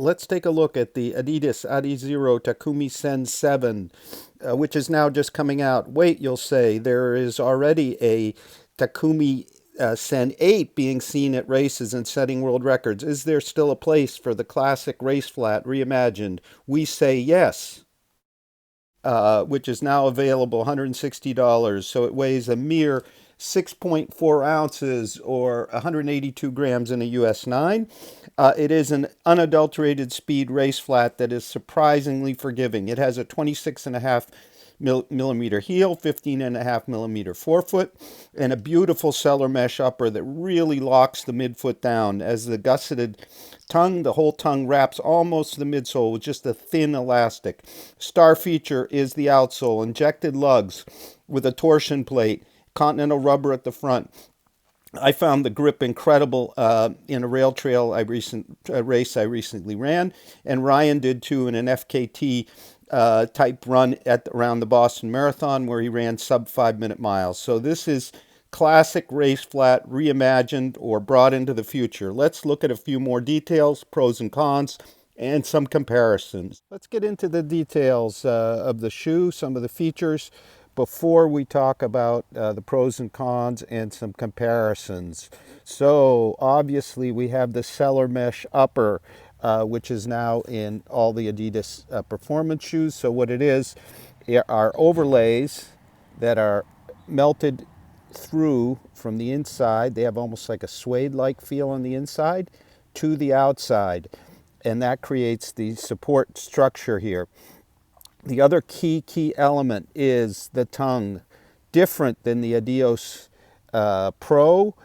Let's take a look at the Adidas Adizero Takumi Sen 7, which is now just coming out. Wait, you'll say, there is already a Takumi Sen 8 being seen at races and setting world records. Is there still a place for the classic race flat reimagined? We say yes, which is now available $160. So it weighs a mere 6.4 ounces or 182 grams in a US 9. It is an unadulterated speed race flat that is surprisingly forgiving. It has a 26.5 millimeter heel, 15.5 millimeter forefoot, and a beautiful Celermesh upper that really locks the midfoot down. As the gusseted tongue, the whole tongue wraps almost to the midsole with just a thin elastic. Star feature is the outsole, injected lugs with a torsion plate, continental rubber at the front. I found the grip incredible in a rail trail race I recently ran, and Ryan did too in an FKT type run around the Boston Marathon where he ran sub 5-minute miles. So this is classic race flat reimagined or brought into the future. Let's look at a few more details, pros and cons, and some comparisons. Let's get into the details of the shoe, some of the features, before we talk about the pros and cons and some comparisons. So obviously we have the Celermesh upper, which is now in all the Adidas performance shoes. So what it is are overlays that are melted through from the inside. They have almost like a suede-like feel on the inside to the outside, and that creates the support structure here. The other key element is the tongue, different than the Adios Pro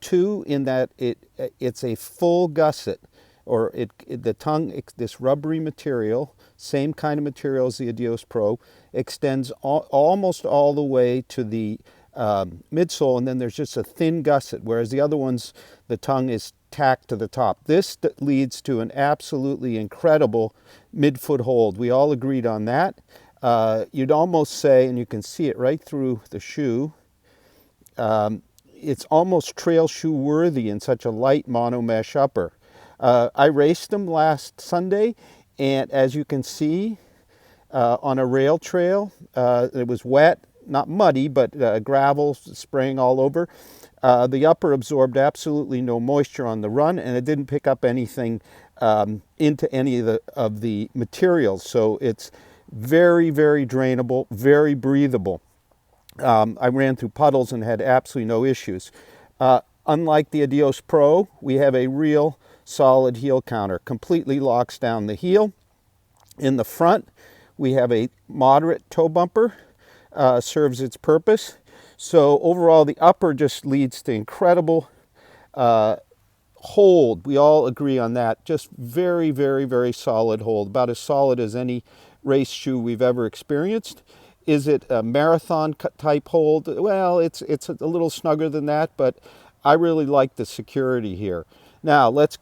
2 in that it's a full gusset, or the tongue, this rubbery material, same kind of material as the Adios Pro, extends almost all the way to the midsole, and then there's just a thin gusset, whereas the other ones, the tongue is tacked to the top. This leads to an absolutely incredible midfoot hold. We all agreed on that. You'd almost say, and you can see it right through the shoe, it's almost trail shoe worthy in such a light mono mesh upper. I raced them last Sunday, and as you can see, on a rail trail, it was wet, not muddy, but gravel spraying all over. The upper absorbed absolutely no moisture on the run, and it didn't pick up anything into any of the materials. So it's very, very drainable, very breathable. I ran through puddles and had absolutely no issues. Unlike the Adios Pro, we have a real solid heel counter. Completely locks down the heel. In the front, we have a moderate toe bumper, serves its purpose. So overall, the upper just leads to incredible hold. We all agree on that. Just very, very, very solid hold. About as solid as any race shoe we've ever experienced. Is it a marathon type hold? Well, it's a little snugger than that, but I really like the security here. Now let's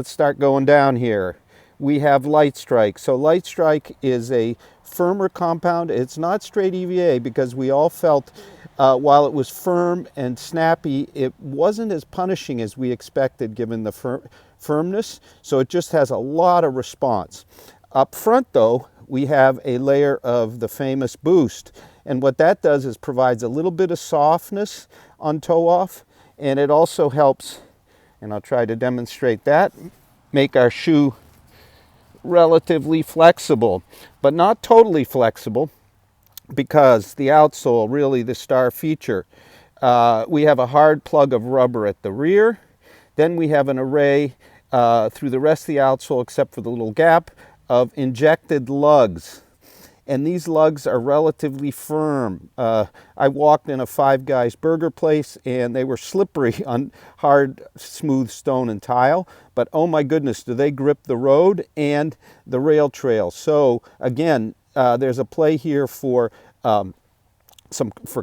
start going down here. We have Lightstrike. So Lightstrike is a firmer compound. It's not straight EVA because we all felt while it was firm and snappy, it wasn't as punishing as we expected given the firmness. So it just has a lot of response. Up front though, we have a layer of the famous Boost. And what that does is provides a little bit of softness on toe off, and it also helps, and I'll try to demonstrate that, make our shoe relatively flexible, but not totally flexible, because the outsole, really the star feature. We have a hard plug of rubber at the rear. Then we have an array through the rest of the outsole, except for the little gap, of injected lugs. And these lugs are relatively firm. I walked in a Five Guys burger place and they were slippery on hard, smooth stone and tile. But oh my goodness, do they grip the road and the rail trail. So again, there's a play here for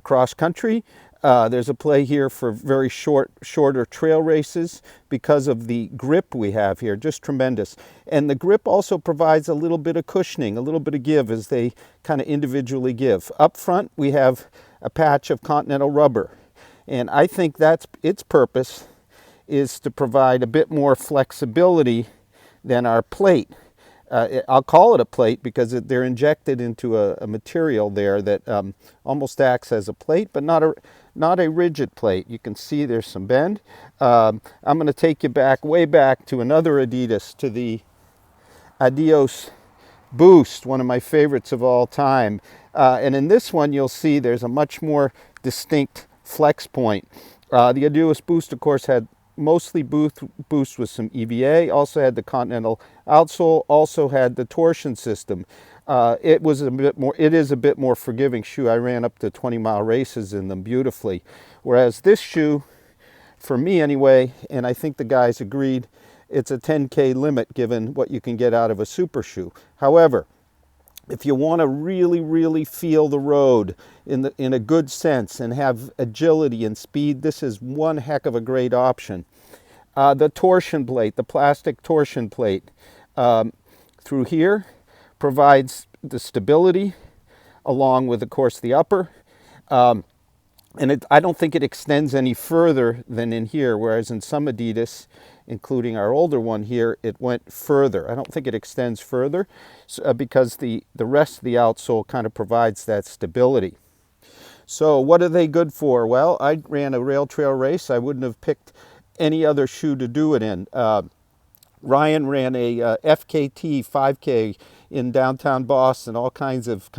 cross country. There's a play here for very shorter trail races because of the grip we have here, just tremendous. And the grip also provides a little bit of cushioning, a little bit of give as they kind of individually give. Up front, we have a patch of continental rubber. And I think that's its purpose is to provide a bit more flexibility than our plate. I'll call it a plate because they're injected into a material there that almost acts as a plate, but not a rigid plate. You can see there's some bend. I'm going to take you back, way back to another Adidas, to the Adios Boost, one of my favorites of all time. And in this one, you'll see there's a much more distinct flex point. The Adios Boost, of course, had mostly boost with some EVA, also had the Continental outsole, also had the torsion system. It is a bit more forgiving shoe. I ran up to 20-mile races in them beautifully. Whereas this shoe, for me anyway, and I think the guys agreed, it's a 10K limit given what you can get out of a super shoe. However, if you want to really, really feel the road in a good sense and have agility and speed, this is one heck of a great option. The torsion plate, the plastic torsion plate through here provides the stability along with, of course, the upper. And I don't think it extends any further than in here, whereas in some Adidas, including our older one here, it went further. I don't think it extends further because the rest of the outsole kind of provides that stability. So what are they good for? Well, I ran a rail trail race. I wouldn't have picked any other shoe to do it in. Ryan ran a FKT 5K in downtown Boston, all kinds of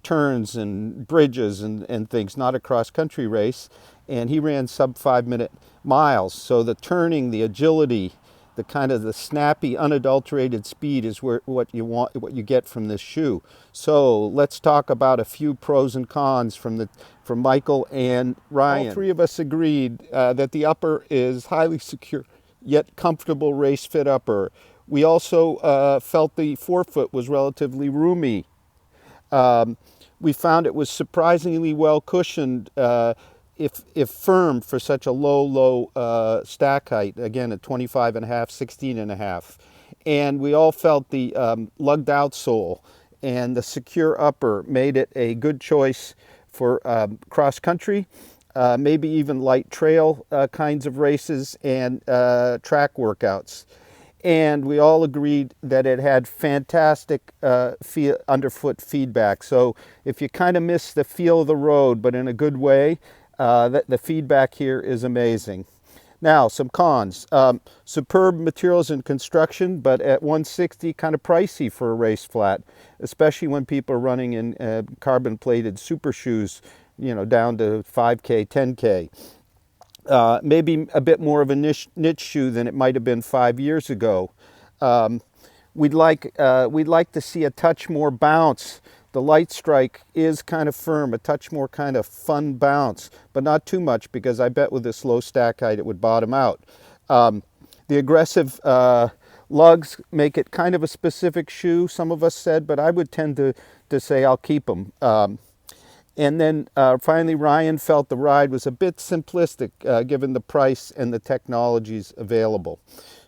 turns and bridges and things, not a cross-country race. And he ran sub 5-minute miles. So the turning, the agility, the snappy, unadulterated speed is what you get from this shoe. So let's talk about a few pros and cons from Michael and Ryan. All three of us agreed that the upper is highly secure, yet comfortable race fit upper. We also felt the forefoot was relatively roomy. We found it was surprisingly well cushioned, if firm for such a low stack height, again at 25.5, 16.5. And we all felt the lugged outsole and the secure upper made it a good choice for cross country, maybe even light trail kinds of races and track workouts. And we all agreed that it had fantastic underfoot feedback. So if you kind of miss the feel of the road, but in a good way, the feedback here is amazing. Now, some cons. Superb materials and construction, but at $160, kind of pricey for a race flat, especially when people are running in carbon-plated super shoes, down to 5K, 10K. Maybe a bit more of a niche shoe than it might have been 5 years ago. We'd like to see a touch more bounce. The Lightstrike is kind of firm, a touch more kind of fun bounce, but not too much because I bet with this low stack height it would bottom out. The aggressive lugs make it kind of a specific shoe, some of us said, but I would tend to say I'll keep them. And then finally, Ryan felt the ride was a bit simplistic given the price and the technologies available.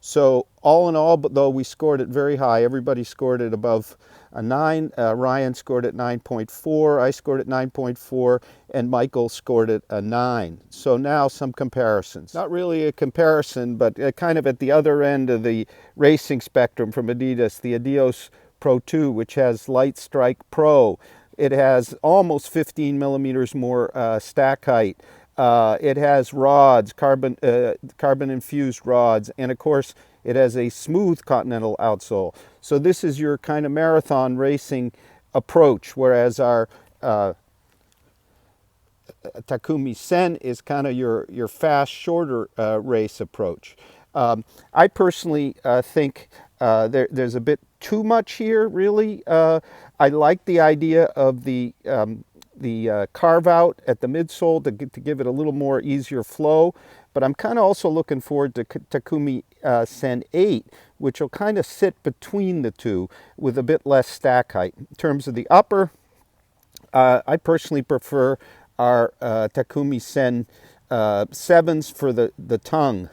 So all in all, though we scored it very high, everybody scored it above a 9. Ryan scored it 9.4, I scored it 9.4, and Michael scored it a 9. So now some comparisons. Not really a comparison, but kind of at the other end of the racing spectrum from Adidas, the Adios Pro 2, which has Lightstrike Pro. It has almost 15 millimeters more stack height. It has rods, carbon-infused rods, and of course, it has a smooth Continental outsole. So this is your kind of marathon racing approach, whereas our Takumi Sen is kind of your fast, shorter race approach. I personally think there's a bit too much here, really. I like the idea of the carve out at the midsole to give it a little more easier flow, but I'm kind of also looking forward to Takumi Sen 8, which will kind of sit between the two with a bit less stack height. In terms of the upper, I personally prefer our Takumi Sen 7s for the tongue,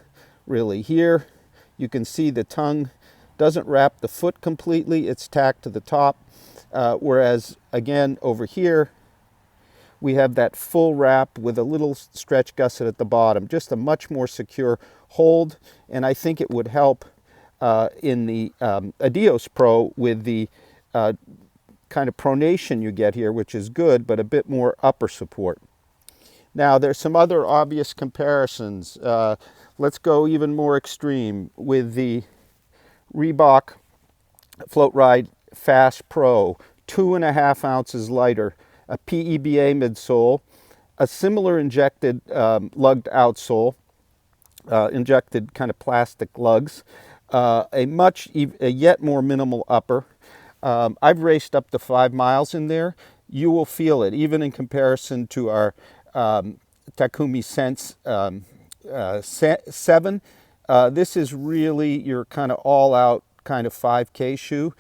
really. Here you can see the tongue doesn't wrap the foot completely, it's tacked to the top, whereas again over here we have that full wrap with a little stretch gusset at the bottom, just a much more secure hold, and I think it would help in the Adios Pro with the kind of pronation you get here, which is good, but a bit more upper support. Now, there's some other obvious comparisons. Let's go even more extreme with the Reebok Float Ride Fast Pro, 2.5 ounces lighter, a PEBA midsole, a similar injected lugged outsole, injected kind of plastic lugs, a yet more minimal upper. I've raced up to 5 miles in there. You will feel it, even in comparison to our Takumi Sense 7. This is really your kind of all-out kind of 5K shoe.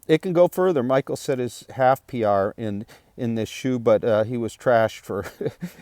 It can go further. Michael set his half PR in this shoe, but he was trashed for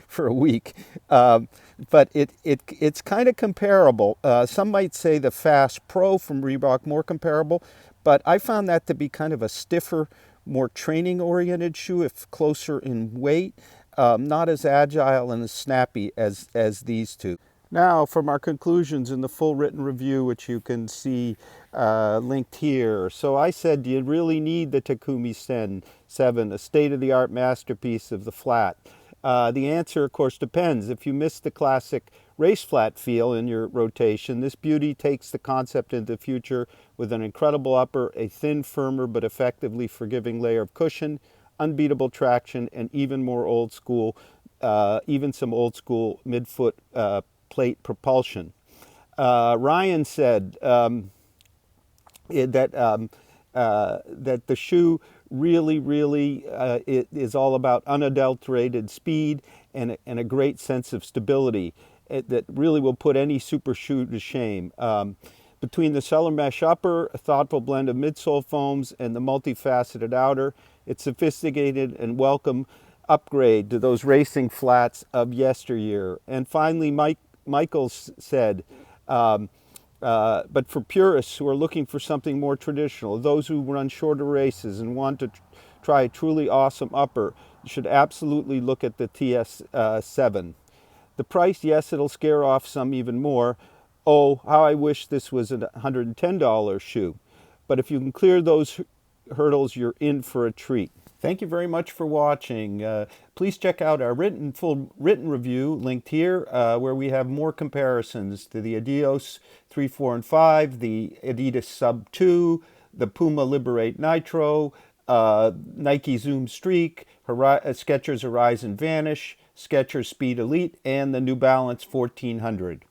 for a week. But it's kind of comparable. Some might say the Fast Pro from Reebok more comparable, but I found that to be kind of a stiffer, more training-oriented shoe, if closer in weight, not as agile and as snappy as these two. Now, from our conclusions in the full written review, which you can see linked here. So I said, do you really need the Takumi Sen 7, a state-of-the-art masterpiece of the flat? The answer, of course, depends. If you miss the classic race flat feel in your rotation, this beauty takes the concept into the future with an incredible upper, a thin, firmer, but effectively forgiving layer of cushion, unbeatable traction, and even more old school, even some old school midfoot plate propulsion. Ryan said that the shoe really it is all about unadulterated speed and a great sense of stability that really will put any super shoe to shame. Between the Celermesh upper, a thoughtful blend of midsole foams, and the multifaceted outer, it's sophisticated and welcome upgrade to those racing flats of yesteryear. And finally, Michael said, but for purists who are looking for something more traditional, those who run shorter races and want to try a truly awesome upper, you should absolutely look at the TS7. The price, yes, it'll scare off some even more. Oh, how I wish this was a $110 shoe. But if you can clear those hurdles, you're in for a treat. Thank you very much for watching. Please check out our full written review linked here, where we have more comparisons to the Adios 3, 4, and 5, the Adidas Sub 2, the Puma Liberate Nitro, Nike Zoom Streak, Skechers Horizon Vanish, Skechers Speed Elite, and the New Balance 1400.